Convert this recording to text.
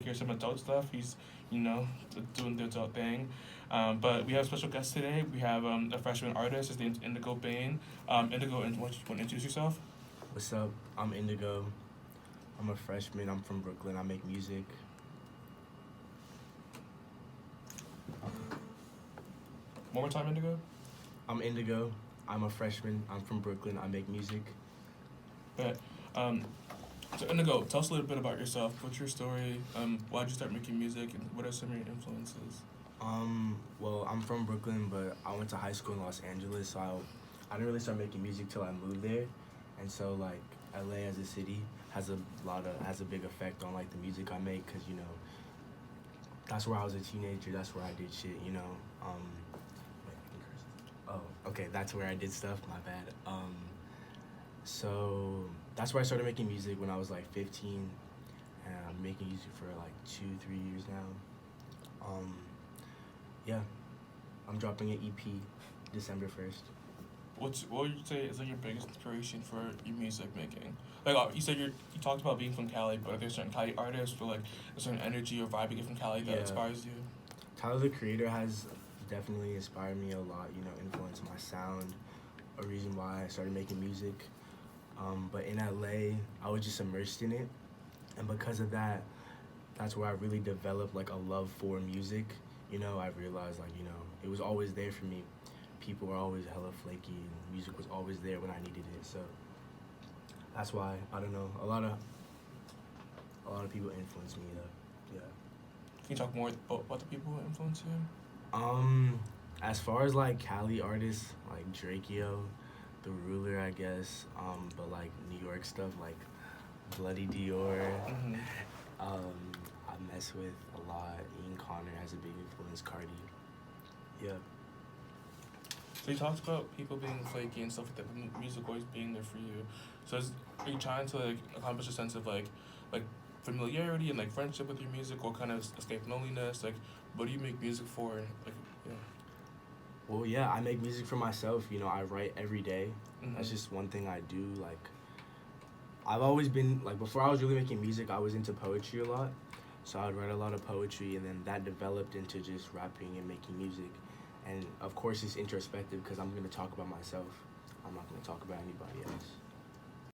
hear some adult stuff. He's, doing the adult thing. But we have a special guest today. We have a freshman artist. His name's Indigo Bain. Indigo, and what you want to introduce yourself? What's up? I'm Indigo. I'm a freshman. I'm from Brooklyn. I make music. One more time, Indigo. I'm Indigo. I'm a freshman. I'm from Brooklyn. I make music. But so Indigo, tell us a little bit about yourself. What's your story? Why did you start making music, and what are some of your influences? Well, I'm from Brooklyn, but I went to high school in Los Angeles, so I didn't really start making music till I moved there. And so like LA as a city has a big effect on like the music I make, cause that's where I was a teenager. That's where I did shit. Wait, I can curse. Oh, okay, that's where I did stuff. My bad. So that's where I started making music when I was like 15, and I'm making music for like 2-3 years now. Yeah, I'm dropping an EP December 1st. What would you say is like your biggest inspiration for your music making? Like you said, you talked about being from Cali, but are there certain Cali artists or like a certain energy or vibe you get from Cali that Yeah. inspires you? Tyler the Creator has definitely inspired me a lot, influenced my sound, a reason why I started making music. But in LA, I was just immersed in it, and because of that, that's where I really developed like a love for music. I realized like, it was always there for me. People were always hella flaky, and music was always there when I needed it. So that's why, I don't know, a lot of people influenced me. Yeah. Can you talk more about the people who influence you? As far as like Cali artists, like Drakeo, The Ruler, I guess. But like New York stuff, like Bloody Dior. Mm-hmm. I mess with a lot. Ian Connor has a big influence. Cardi. Yeah. So you talked about people being flaky and stuff like that, but music always being there for you. So are you trying to like accomplish a sense of like familiarity and like friendship with your music, or kind of escape loneliness? Like, what do you make music for? Like, yeah. Well, yeah, I make music for myself. I write every day. Mm-hmm. That's just one thing I do. Like, I've always been, like, before I was really making music, I was into poetry a lot. So I'd write a lot of poetry, and then that developed into just rapping and making music. And, of course, it's introspective because I'm going to talk about myself. I'm not going to talk about anybody else.